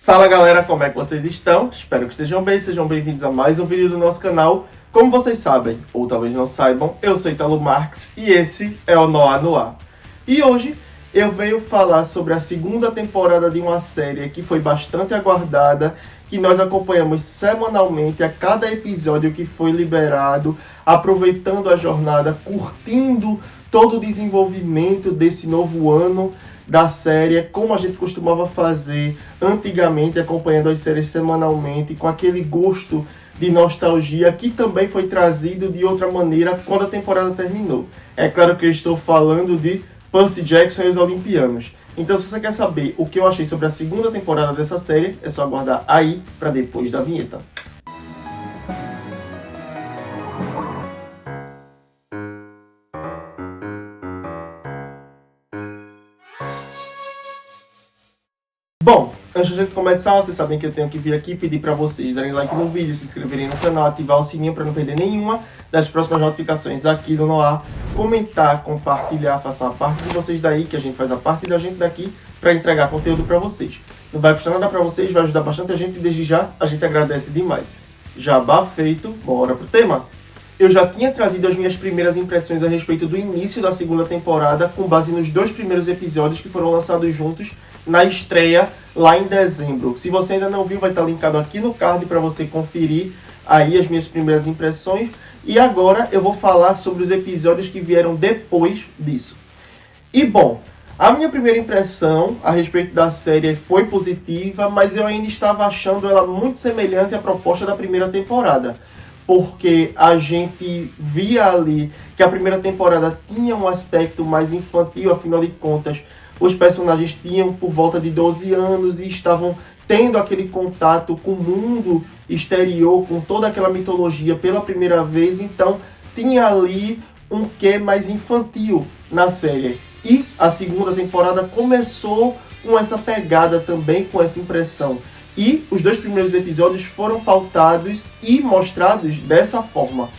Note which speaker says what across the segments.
Speaker 1: Fala galera, como é que vocês estão? Espero que estejam bem, sejam bem-vindos a mais um vídeo do nosso canal. Como vocês sabem, ou talvez não saibam, eu sou Italo Marques e esse é o Noah no Ar. E hoje eu venho falar sobre a segunda temporada de uma série que foi bastante aguardada, que nós acompanhamos semanalmente a cada episódio que foi liberado, aproveitando a jornada, curtindo todo o desenvolvimento desse novo ano da série, como a gente costumava fazer antigamente, acompanhando as séries semanalmente, com aquele gosto de nostalgia que também foi trazido de outra maneira quando a temporada terminou. É claro que eu estou falando de Percy Jackson e os Olimpianos. Então, se você quer saber o que eu achei sobre a segunda temporada dessa série, é só aguardar aí para depois da vinheta. Bom, antes de a gente começar, vocês sabem que eu tenho que vir aqui pedir para vocês darem like no vídeo, se inscreverem no canal, ativar o sininho para não perder nenhuma das próximas notificações aqui do Noah, comentar, compartilhar, façam a parte de vocês daí, que a gente faz a parte da gente daqui para entregar conteúdo para vocês. Não vai custar nada para vocês, vai ajudar bastante a gente e desde já a gente agradece demais. Jabá feito, bora pro tema! Eu já tinha trazido as minhas primeiras impressões a respeito do início da segunda temporada, com base nos 2 primeiros episódios que foram lançados juntos na estreia lá em dezembro. Se você ainda não viu, vai estar linkado aqui no card para você conferir aí as minhas primeiras impressões. E agora eu vou falar sobre os episódios que vieram depois disso. E bom, a minha primeira impressão a respeito da série foi positiva, mas eu ainda estava achando ela muito semelhante à proposta da primeira temporada. Porque a gente via ali que a primeira temporada tinha um aspecto mais infantil, afinal de contas, os personagens tinham por volta de 12 anos e estavam tendo aquele contato com o mundo exterior, com toda aquela mitologia pela primeira vez, então tinha ali um quê mais infantil na série. E a segunda temporada começou com essa pegada também, com essa impressão. E os 2 primeiros episódios foram pautados e mostrados dessa forma.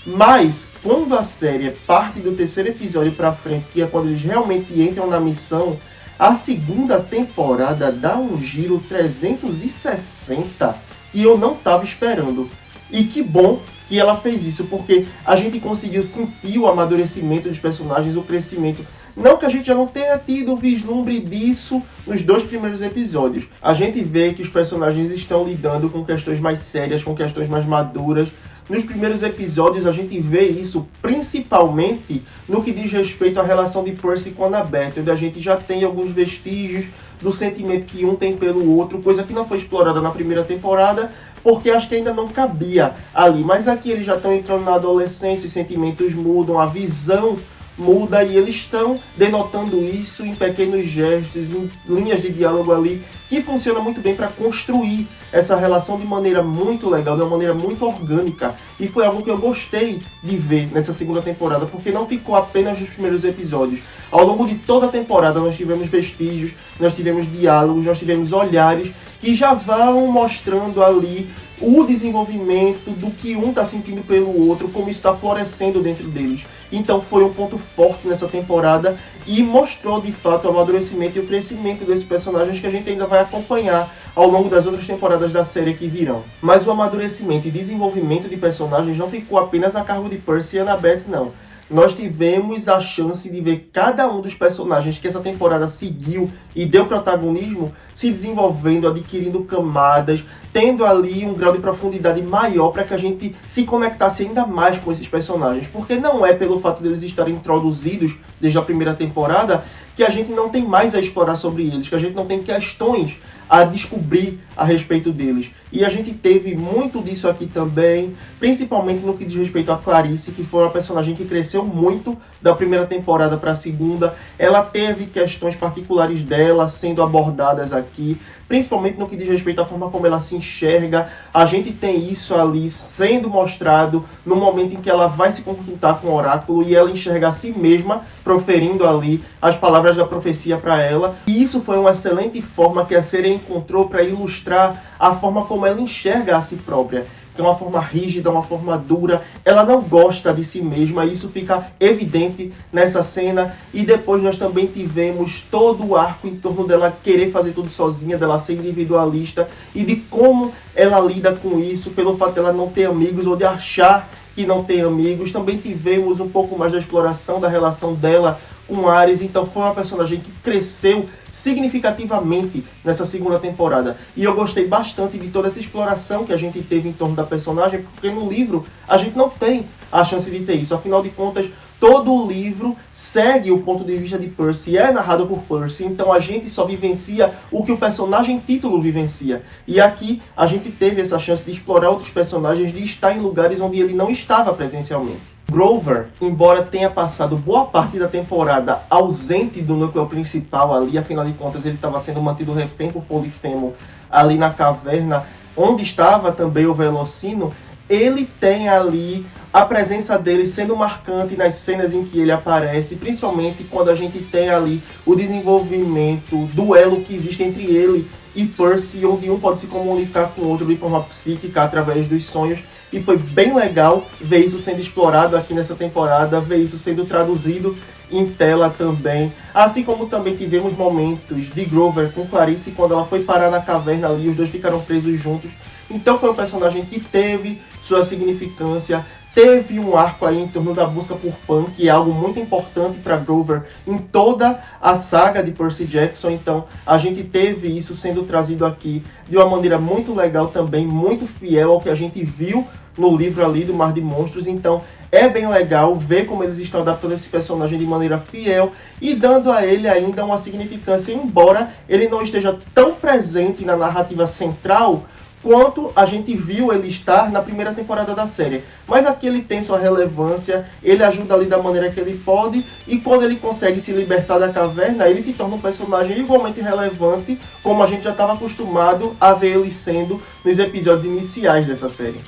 Speaker 1: Mas, quando a série parte do 3º episódio pra frente, que é quando eles realmente entram na missão, a segunda temporada dá um giro 360 que eu não estava esperando. E que bom que ela fez isso, porque a gente conseguiu sentir o amadurecimento dos personagens, o crescimento. Não que a gente já não tenha tido o vislumbre disso nos 2 primeiros episódios. A gente vê que os personagens estão lidando com questões mais sérias, com questões mais maduras. Nos primeiros episódios a gente vê isso principalmente no que diz respeito à relação de Percy com Annabeth, onde a gente já tem alguns vestígios do sentimento que um tem pelo outro, coisa que não foi explorada na primeira temporada, porque acho que ainda não cabia ali. Mas aqui eles já estão entrando na adolescência, os sentimentos mudam, a visão muda e eles estão denotando isso em pequenos gestos, em linhas de diálogo ali, que funciona muito bem para construir essa relação de maneira muito legal, de uma maneira muito orgânica. E foi algo que eu gostei de ver nessa segunda temporada, porque não ficou apenas nos primeiros episódios. Ao longo de toda a temporada nós tivemos vestígios, nós tivemos diálogos, nós tivemos olhares que já vão mostrando ali o desenvolvimento do que um está sentindo pelo outro, como isso está florescendo dentro deles. Então foi um ponto forte nessa temporada e mostrou de fato o amadurecimento e o crescimento desses personagens que a gente ainda vai acompanhar ao longo das outras temporadas da série que virão. Mas o amadurecimento e desenvolvimento de personagens não ficou apenas a cargo de Percy e Annabeth, não. Nós tivemos a chance de ver cada um dos personagens que essa temporada seguiu e deu protagonismo se desenvolvendo, adquirindo camadas, tendo ali um grau de profundidade maior para que a gente se conectasse ainda mais com esses personagens. Porque não é pelo fato deles estarem introduzidos desde a primeira temporada que a gente não tem mais a explorar sobre eles, que a gente não tem questões a descobrir a respeito deles. E a gente teve muito disso aqui também, principalmente no que diz respeito a Clarice, que foi uma personagem que cresceu muito da primeira temporada para a segunda. Ela teve questões particulares dela sendo abordadas aqui, principalmente no que diz respeito à forma como ela se enxerga. A gente tem isso ali sendo mostrado no momento em que ela vai se consultar com o oráculo e ela enxerga a si mesma, proferindo ali as palavras da profecia para ela. E isso foi uma excelente forma que a série encontrou para ilustrar a forma como ela enxerga a si própria. que é uma forma rígida, uma forma dura. Ela não gosta de si mesma, isso fica evidente nessa cena. E depois nós também tivemos todo o arco em torno dela querer fazer tudo sozinha, dela ser individualista, e de como ela lida com isso, pelo fato dela não ter amigos, ou de achar que não tem amigos. Também tivemos um pouco mais da exploração da relação dela com Ares. Então foi uma personagem que cresceu significativamente nessa segunda temporada. E eu gostei bastante de toda essa exploração que a gente teve em torno da personagem, porque no livro a gente não tem a chance de ter isso. Afinal de contas, todo o livro segue o ponto de vista de Percy, é narrado por Percy, então a gente só vivencia o que o personagem título vivencia. E aqui a gente teve essa chance de explorar outros personagens, de estar em lugares onde ele não estava presencialmente. Grover, embora tenha passado boa parte da temporada ausente do núcleo principal ali, afinal de contas ele estava sendo mantido refém por Polifemo ali na caverna, onde estava também o Velocino, ele tem ali a presença dele sendo marcante nas cenas em que ele aparece, principalmente quando a gente tem ali o desenvolvimento, o duelo que existe entre ele e Percy, onde um pode se comunicar com o outro de forma psíquica através dos sonhos. E foi bem legal ver isso sendo explorado aqui nessa temporada, ver isso sendo traduzido em tela também. Assim como também tivemos momentos de Grover com Clarice, quando ela foi parar na caverna ali, os dois ficaram presos juntos. Então foi um personagem que teve sua significância, teve um arco aí em torno da busca por Pan, que é algo muito importante para Grover em toda a saga de Percy Jackson. Então a gente teve isso sendo trazido aqui de uma maneira muito legal também, muito fiel ao que a gente viu no livro ali do Mar de Monstros. Então é bem legal ver como eles estão adaptando esse personagem de maneira fiel e dando a ele ainda uma significância, embora ele não esteja tão presente na narrativa central quanto a gente viu ele estar na primeira temporada da série. Mas aqui ele tem sua relevância, ele ajuda ali da maneira que ele pode, e quando ele consegue se libertar da caverna, ele se torna um personagem igualmente relevante, como a gente já estava acostumado a ver ele sendo nos episódios iniciais dessa série.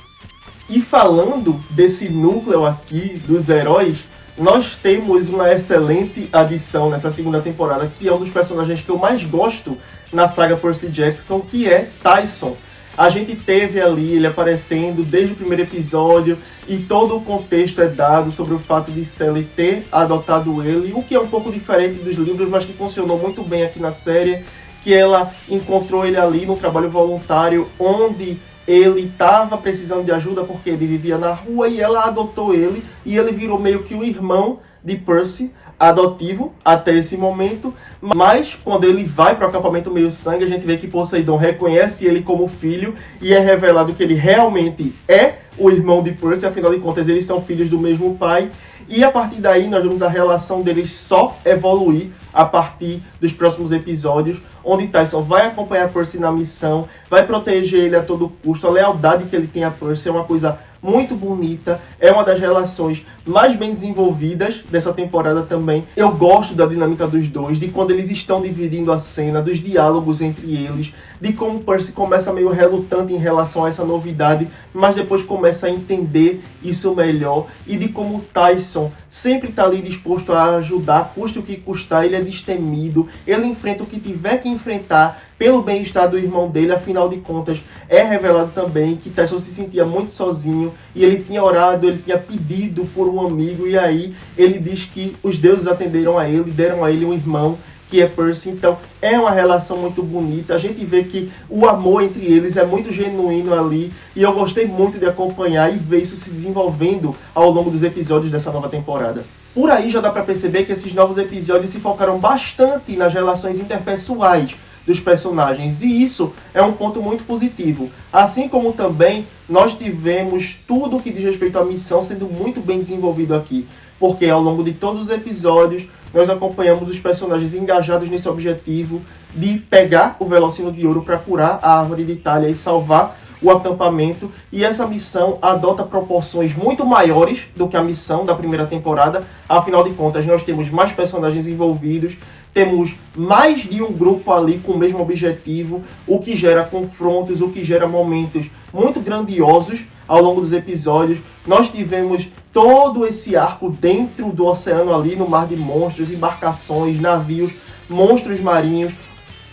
Speaker 1: E falando desse núcleo aqui dos heróis, nós temos uma excelente adição nessa segunda temporada, que é um dos personagens que eu mais gosto na saga Percy Jackson, que é Tyson. A gente teve ali ele aparecendo desde o primeiro episódio, e todo o contexto é dado sobre o fato de Sally ter adotado ele, o que é um pouco diferente dos livros, mas que funcionou muito bem aqui na série, que ela encontrou ele ali no trabalho voluntário, onde ele estava precisando de ajuda porque ele vivia na rua, e ela adotou ele, e ele virou meio que o irmão de Percy, adotivo até esse momento. Mas quando ele vai para o acampamento meio-sangue, a gente vê que Poseidon reconhece ele como filho, e é revelado que ele realmente é o irmão de Percy, afinal de contas eles são filhos do mesmo pai. E a partir daí nós vemos a relação deles só evoluir a partir dos próximos episódios, onde Tyson vai acompanhar Percy na missão, vai proteger ele a todo custo. A lealdade que ele tem a Percy é uma coisa muito bonita, é uma das relações mais bem desenvolvidas dessa temporada também. Eu gosto da dinâmica dos dois, de quando eles estão dividindo a cena, dos diálogos entre eles, de como Percy começa meio relutante em relação a essa novidade, mas depois começa a entender isso melhor, e de como Tyson sempre está ali disposto a ajudar, custe o que custar. Ele é destemido, ele enfrenta o que tiver que enfrentar pelo bem-estar do irmão dele. Afinal de contas, é revelado também que Tyson se sentia muito sozinho, e ele tinha orado, ele tinha pedido por um amigo, e aí ele diz que os deuses atenderam a ele, deram a ele um irmão, que é Percy. Então é uma relação muito bonita, a gente vê que o amor entre eles é muito genuíno ali, e eu gostei muito de acompanhar e ver isso se desenvolvendo ao longo dos episódios dessa nova temporada. Por aí já dá para perceber que esses novos episódios se focaram bastante nas relações interpessoais dos personagens, e isso é um ponto muito positivo. Assim como também nós tivemos tudo o que diz respeito à missão sendo muito bem desenvolvido aqui, porque ao longo de todos os episódios nós acompanhamos os personagens engajados nesse objetivo de pegar o Velocino de Ouro para curar a Árvore de Itália e salvar o acampamento, e essa missão adota proporções muito maiores do que a missão da primeira temporada. Afinal de contas, nós temos mais personagens envolvidos, temos mais de um grupo ali com o mesmo objetivo, o que gera confrontos, o que gera momentos muito grandiosos ao longo dos episódios. Nós tivemos todo esse arco dentro do oceano ali no Mar de Monstros, embarcações, navios, monstros marinhos,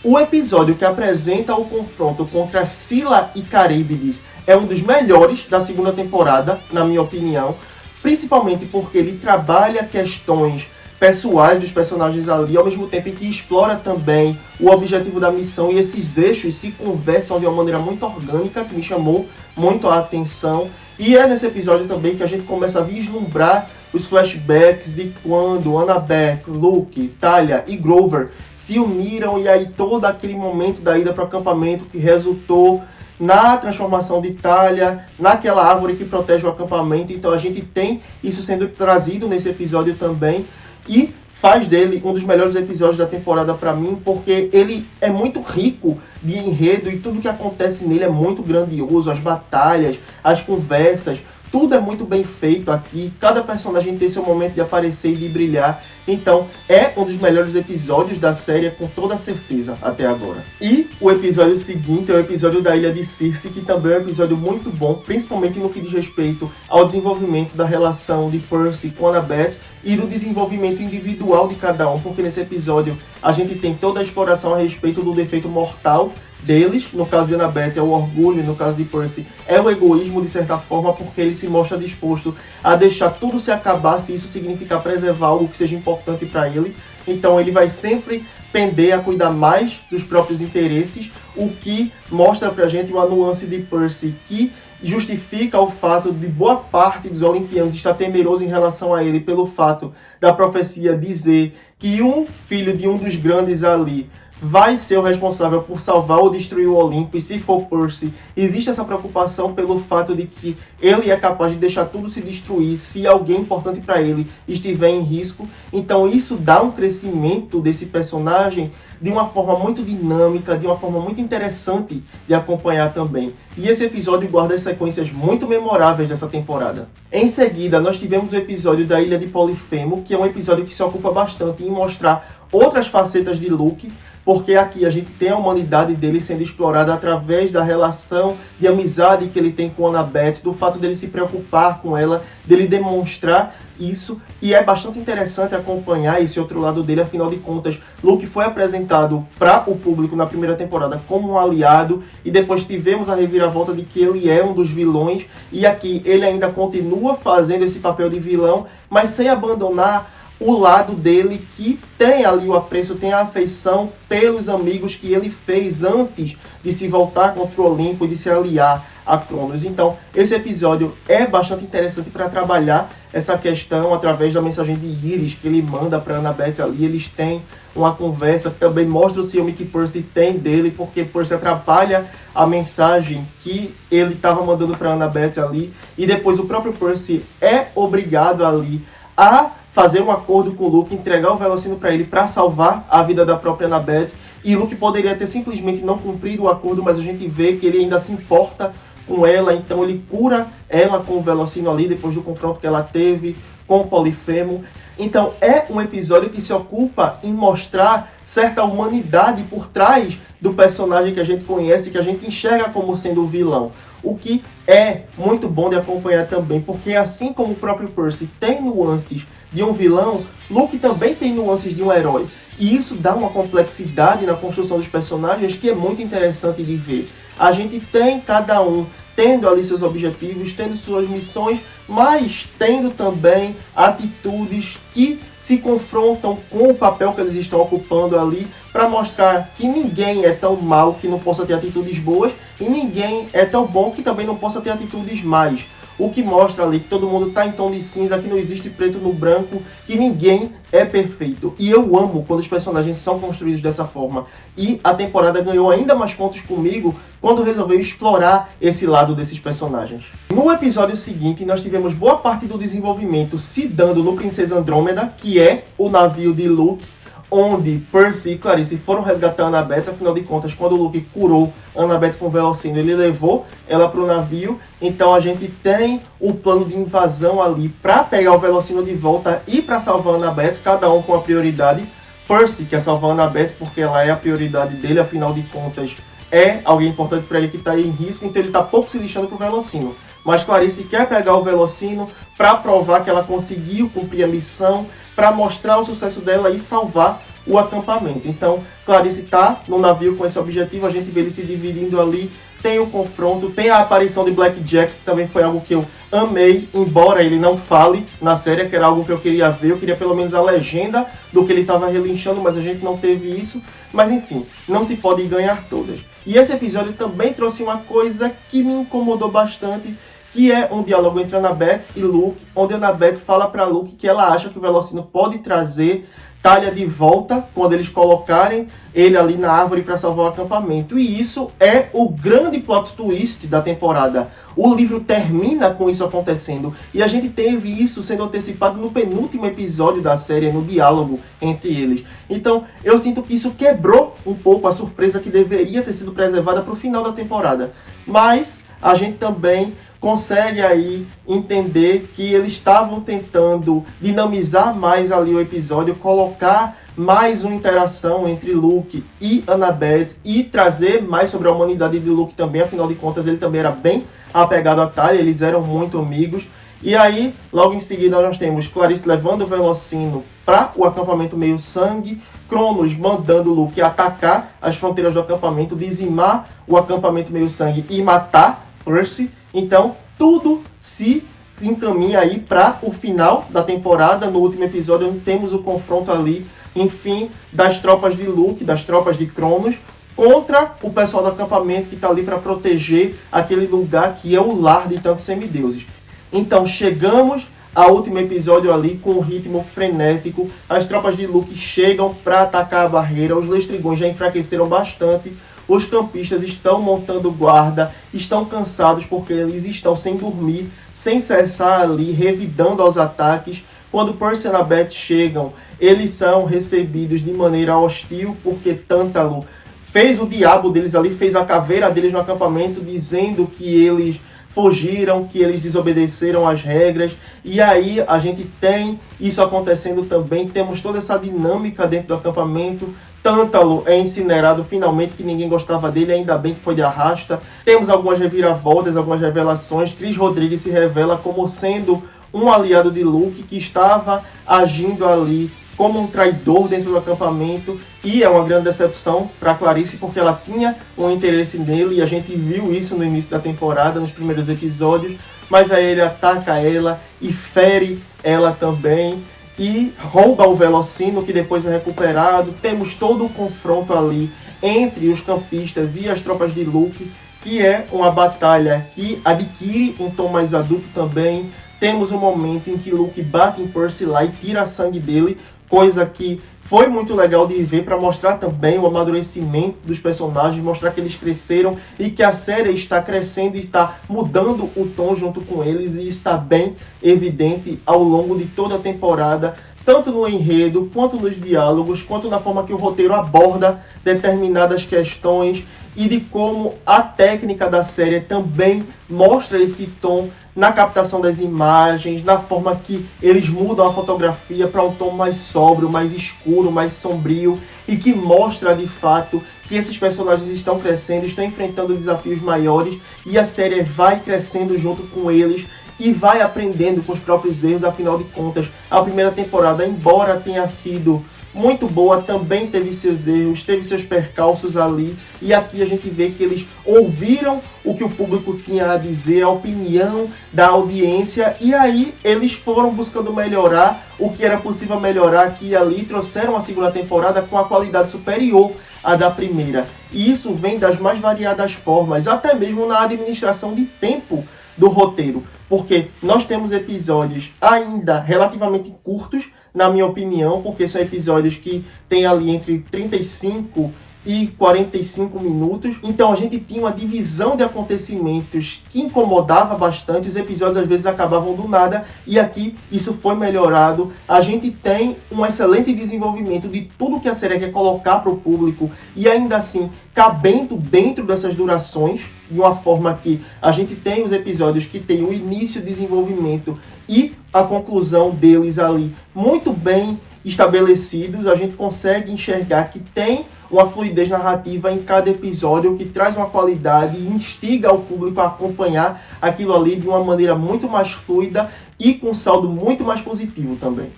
Speaker 1: O episódio que apresenta o confronto contra Scylla e Caríbides é um dos melhores da segunda temporada, na minha opinião, principalmente porque ele trabalha questões pessoais dos personagens ali, ao mesmo tempo em que explora também o objetivo da missão, e esses eixos se conversam de uma maneira muito orgânica, que me chamou muito a atenção. E é nesse episódio também que a gente começa a vislumbrar os flashbacks de quando Annabeth, Luke, Talia e Grover se uniram, e aí todo aquele momento da ida para o acampamento que resultou na transformação de Talia, naquela árvore que protege o acampamento. Então a gente tem isso sendo trazido nesse episódio também, e faz dele um dos melhores episódios da temporada para mim, porque ele é muito rico de enredo e tudo que acontece nele é muito grandioso, as batalhas, as conversas, tudo é muito bem feito aqui, cada personagem tem seu momento de aparecer e de brilhar. Então é um dos melhores episódios da série, com toda certeza, até agora. E o episódio seguinte é o episódio da Ilha de Circe, que também é um episódio muito bom, principalmente no que diz respeito ao desenvolvimento da relação de Percy com Annabeth e do desenvolvimento individual de cada um, porque nesse episódio a gente tem toda a exploração a respeito do defeito mortal deles. No caso de Annabeth é o orgulho, no caso de Percy é o egoísmo, de certa forma, porque ele se mostra disposto a deixar tudo se acabar se isso significar preservar algo que seja importante para ele. Então ele vai sempre pender a cuidar mais dos próprios interesses, o que mostra pra gente uma nuance de Percy que justifica o fato de boa parte dos olimpianos estar temeroso em relação a ele, pelo fato da profecia dizer que um filho de um dos grandes ali vai ser o responsável por salvar ou destruir o Olimpo, e se for Percy, existe essa preocupação pelo fato de que ele é capaz de deixar tudo se destruir se alguém importante para ele estiver em risco. Então isso dá um crescimento desse personagem de uma forma muito dinâmica, de uma forma muito interessante de acompanhar também. E esse episódio guarda as sequências muito memoráveis dessa temporada. Em seguida, nós tivemos o episódio da Ilha de Polifemo, que é um episódio que se ocupa bastante em mostrar outras facetas de Luke, porque aqui a gente tem a humanidade dele sendo explorada através da relação de amizade que ele tem com Annabeth, do fato dele se preocupar com ela, dele demonstrar isso, e é bastante interessante acompanhar esse outro lado dele. Afinal de contas, Luke foi apresentado para o público na primeira temporada como um aliado, e depois tivemos a reviravolta de que ele é um dos vilões, e aqui ele ainda continua fazendo esse papel de vilão, mas sem abandonar o lado dele, que tem ali o apreço, tem a afeição pelos amigos que ele fez antes de se voltar contra o Olimpo e de se aliar a Cronos. Então, esse episódio é bastante interessante para trabalhar essa questão através da mensagem de Iris que ele manda para Annabeth ali. Eles têm uma conversa que também mostra o ciúme que Percy tem dele, porque Percy atrapalha a mensagem que ele estava mandando para Annabeth ali, e depois o próprio Percy é obrigado ali a fazer um acordo com o Luke, entregar o Velocino para ele para salvar a vida da própria Annabeth. E Luke poderia ter simplesmente não cumprido o acordo, mas a gente vê que ele ainda se importa com ela, então ele cura ela com o Velocino ali, depois do confronto que ela teve com o Polifemo. Então é um episódio que se ocupa em mostrar certa humanidade por trás do personagem que a gente conhece, que a gente enxerga como sendo o vilão. O que é muito bom de acompanhar também, porque assim como o próprio Percy tem nuances de um vilão, Luke também tem nuances de um herói. E isso dá uma complexidade na construção dos personagens que é muito interessante de ver. A gente tem cada um tendo ali seus objetivos, tendo suas missões, mas tendo também atitudes que se confrontam com o papel que eles estão ocupando ali, para mostrar que ninguém é tão mal que não possa ter atitudes boas, e ninguém é tão bom que também não possa ter atitudes más. O que mostra ali que todo mundo está em tom de cinza, que não existe preto no branco, que ninguém é perfeito. E eu amo quando os personagens são construídos dessa forma. E a temporada ganhou ainda mais pontos comigo quando resolveu explorar esse lado desses personagens. No episódio seguinte, nós tivemos boa parte do desenvolvimento se dando no Princesa Andrômeda, que é o navio de Luke, onde Percy e Clarice foram resgatar Annabeth. Afinal de contas, quando Luke curou Annabeth com o Velocino, ele levou ela para o navio. Então a gente tem o plano de invasão ali para pegar o Velocino de volta e para salvar Annabeth, cada um com a prioridade. Percy quer salvar Annabeth porque ela é a prioridade dele, afinal de contas é alguém importante para ele que está em risco, então ele está pouco se lixando para o Velocino. Mas Clarice quer pegar o Velocino para provar que ela conseguiu cumprir a missão, para mostrar o sucesso dela e salvar o acampamento. Então, Clarice está no navio com esse objetivo, a gente vê ele se dividindo ali, tem o confronto, tem a aparição de Blackjack, que também foi algo que eu amei, embora ele não fale na série, que era algo que eu queria ver, eu queria pelo menos a legenda do que ele estava relinchando, mas a gente não teve isso. Mas enfim, não se pode ganhar todas. E esse episódio também trouxe uma coisa que me incomodou bastante, que é um diálogo entre Annabeth e Luke, onde Annabeth fala para Luke que ela acha que o Velocino pode trazer Talia de volta quando eles colocarem ele ali na árvore para salvar o acampamento. E isso é o grande plot twist da temporada. O livro termina com isso acontecendo. E a gente teve isso sendo antecipado no penúltimo episódio da série, no diálogo entre eles. Então, eu sinto que isso quebrou um pouco a surpresa que deveria ter sido preservada para o final da temporada. Mas a gente também consegue aí entender que eles estavam tentando dinamizar mais ali o episódio, colocar mais uma interação entre Luke e Annabeth e trazer mais sobre a humanidade de Luke também, afinal de contas ele também era bem apegado a Talia, eles eram muito amigos. E aí, logo em seguida nós temos Clarice levando o Velocino para o acampamento Meio Sangue, Cronos mandando Luke atacar as fronteiras do acampamento, dizimar o acampamento Meio Sangue e matar Percy. Então, tudo se encaminha aí para o final da temporada. No último episódio, temos o confronto ali, enfim, das tropas de Luke, das tropas de Cronos, contra o pessoal do acampamento que está ali para proteger aquele lugar que é o lar de tantos semideuses. Então, chegamos ao último episódio ali com um ritmo frenético. As tropas de Luke chegam para atacar a barreira. Os Lestrigões já enfraqueceram bastante. Os campistas estão montando guarda, estão cansados porque eles estão sem dormir, sem cessar ali, revidando aos ataques. Quando Percy e Annabeth chegam, eles são recebidos de maneira hostil, porque Tântalo fez o diabo deles ali, fez a caveira deles no acampamento, dizendo que eles fugiram, que eles desobedeceram às regras. E aí a gente tem isso acontecendo também, temos toda essa dinâmica dentro do acampamento. Tântalo é incinerado finalmente, que ninguém gostava dele, ainda bem que foi de arrasta. Temos algumas reviravoltas, algumas revelações. Chris Rodrigues se revela como sendo um aliado de Luke, que estava agindo ali como um traidor dentro do acampamento. E é uma grande decepção para Clarice, porque ela tinha um interesse nele, e a gente viu isso no início da temporada, nos primeiros episódios. Mas aí ele ataca ela e fere ela também, e rouba o Velocino, que depois é recuperado. Temos todo o confronto ali entre os campistas e as tropas de Luke, que é uma batalha que adquire um tom mais adulto também. Temos um momento em que Luke bate em Percy lá e tira sangue dele, coisa que foi muito legal de ver, para mostrar também o amadurecimento dos personagens, mostrar que eles cresceram e que a série está crescendo e está mudando o tom junto com eles, e está bem evidente ao longo de toda a temporada, tanto no enredo, quanto nos diálogos, quanto na forma que o roteiro aborda determinadas questões, e de como a técnica da série também mostra esse tom na captação das imagens, na forma que eles mudam a fotografia para um tom mais sóbrio, mais escuro, mais sombrio, e que mostra de fato que esses personagens estão crescendo, estão enfrentando desafios maiores, e a série vai crescendo junto com eles e vai aprendendo com os próprios erros. Afinal de contas, a primeira temporada, embora tenha sido muito boa, também teve seus erros, teve seus percalços ali, e aqui a gente vê que eles ouviram o que o público tinha a dizer, a opinião da audiência, e aí eles foram buscando melhorar o que era possível melhorar aqui e ali, trouxeram a segunda temporada com a qualidade superior à da primeira. E isso vem das mais variadas formas, até mesmo na administração de tempo do roteiro, porque nós temos episódios ainda relativamente curtos, na minha opinião, porque são episódios que tem ali entre 35 e 45 minutos. Então a gente tinha uma divisão de acontecimentos que incomodava bastante. Os episódios às vezes acabavam do nada, e aqui isso foi melhorado. A gente tem um excelente desenvolvimento de tudo que a série quer colocar para o público, e ainda assim cabendo dentro dessas durações, de uma forma que a gente tem os episódios que tem o início, desenvolvimento e a conclusão deles ali muito bem estabelecidos. A gente consegue enxergar que tem uma fluidez narrativa em cada episódio, que traz uma qualidade e instiga o público a acompanhar aquilo ali de uma maneira muito mais fluida e com um saldo muito mais positivo também.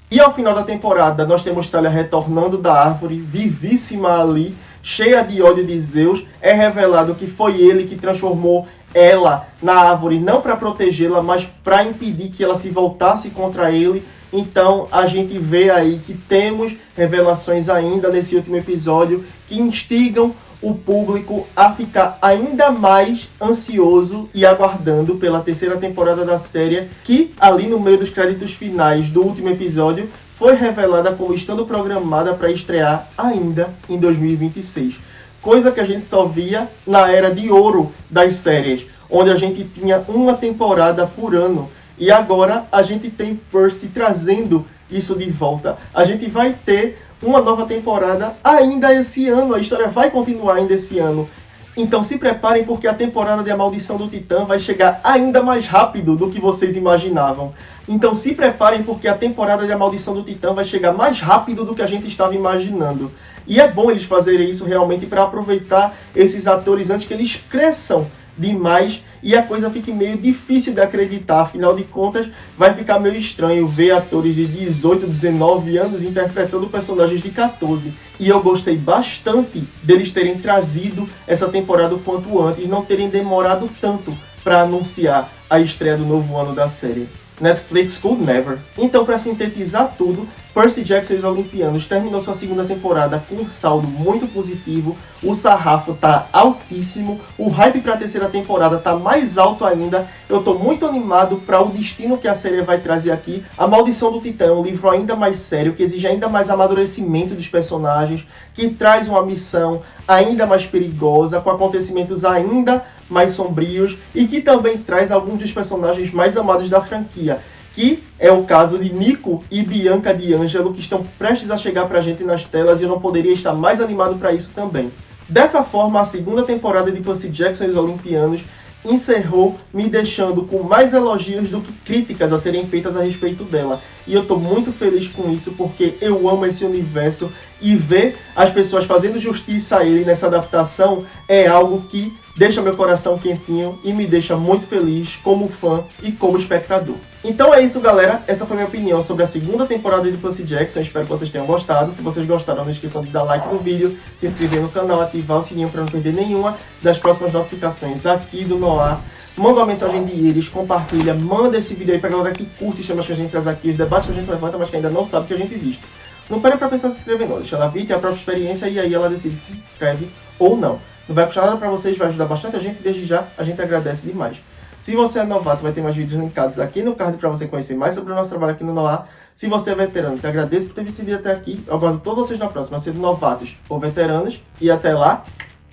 Speaker 1: E ao final da temporada, nós temos Talia retornando da árvore, vivíssima ali, cheia de ódio de Zeus. É revelado que foi ele que transformou ela na árvore, não para protegê-la, mas para impedir que ela se voltasse contra ele. Então a gente vê aí que temos revelações ainda nesse último episódio que instigam o público a ficar ainda mais ansioso e aguardando pela terceira temporada da série, que ali no meio dos créditos finais do último episódio foi revelada como estando programada para estrear ainda em 2026. Coisa que a gente só via na era de ouro das séries, onde a gente tinha uma temporada por ano. E agora a gente tem Percy trazendo isso de volta. A gente vai ter uma nova temporada ainda esse ano. A história vai continuar ainda esse ano. Então se preparem, porque a temporada de A Maldição do Titã vai chegar ainda mais rápido do que vocês imaginavam. Então se preparem, porque a temporada de A Maldição do Titã vai chegar mais rápido do que a gente estava imaginando. E é bom eles fazerem isso realmente para aproveitar esses atores antes que eles cresçam demais e a coisa fique meio difícil de acreditar. Afinal de contas, vai ficar meio estranho ver atores de 18, 19 anos interpretando personagens de 14. E eu gostei bastante deles terem trazido essa temporada o quanto antes e não terem demorado tanto para anunciar a estreia do novo ano da série. Netflix could never. Então, para sintetizar tudo, Percy Jackson e os Olimpianos terminou sua segunda temporada com um saldo muito positivo, o sarrafo tá altíssimo, o hype para a terceira temporada tá mais alto ainda. Eu tô muito animado para o destino que a série vai trazer aqui. A Maldição do Titã é um livro ainda mais sério, que exige ainda mais amadurecimento dos personagens, que traz uma missão ainda mais perigosa, com acontecimentos ainda mais sombrios, e que também traz alguns dos personagens mais amados da franquia, que é o caso de Nico e Bianca D'Angelo, que estão prestes a chegar pra gente nas telas, e eu não poderia estar mais animado para isso também. Dessa forma, a segunda temporada de Percy Jackson e os Olimpianos encerrou, me deixando com mais elogios do que críticas a serem feitas a respeito dela. E eu tô muito feliz com isso, porque eu amo esse universo, e ver as pessoas fazendo justiça a ele nessa adaptação é algo que deixa meu coração quentinho e me deixa muito feliz como fã e como espectador. Então é isso, galera. Essa foi a minha opinião sobre a segunda temporada de Percy Jackson. Eu espero que vocês tenham gostado. Se vocês gostaram, não esqueçam de dar like no vídeo, se inscrever no canal, ativar o sininho para não perder nenhuma das próximas notificações aqui do Noah. Manda uma mensagem de íris, compartilha, manda esse vídeo aí pra galera que curte os temas que a gente traz aqui, os debates que a gente levanta, mas que ainda não sabe que a gente existe. Não pera pra pessoa se inscrever não, deixa ela vir, ter a própria experiência e aí ela decide se inscreve ou não. Não vai custar nada pra vocês, vai ajudar bastante a gente, desde já a gente agradece demais. Se você é novato, vai ter mais vídeos linkados aqui no card para você conhecer mais sobre o nosso trabalho aqui no Noah. Se você é veterano, te agradeço por ter visto esse vídeo até aqui. Eu aguardo todos vocês na próxima, sendo novatos ou veteranos. E até lá,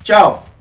Speaker 1: tchau!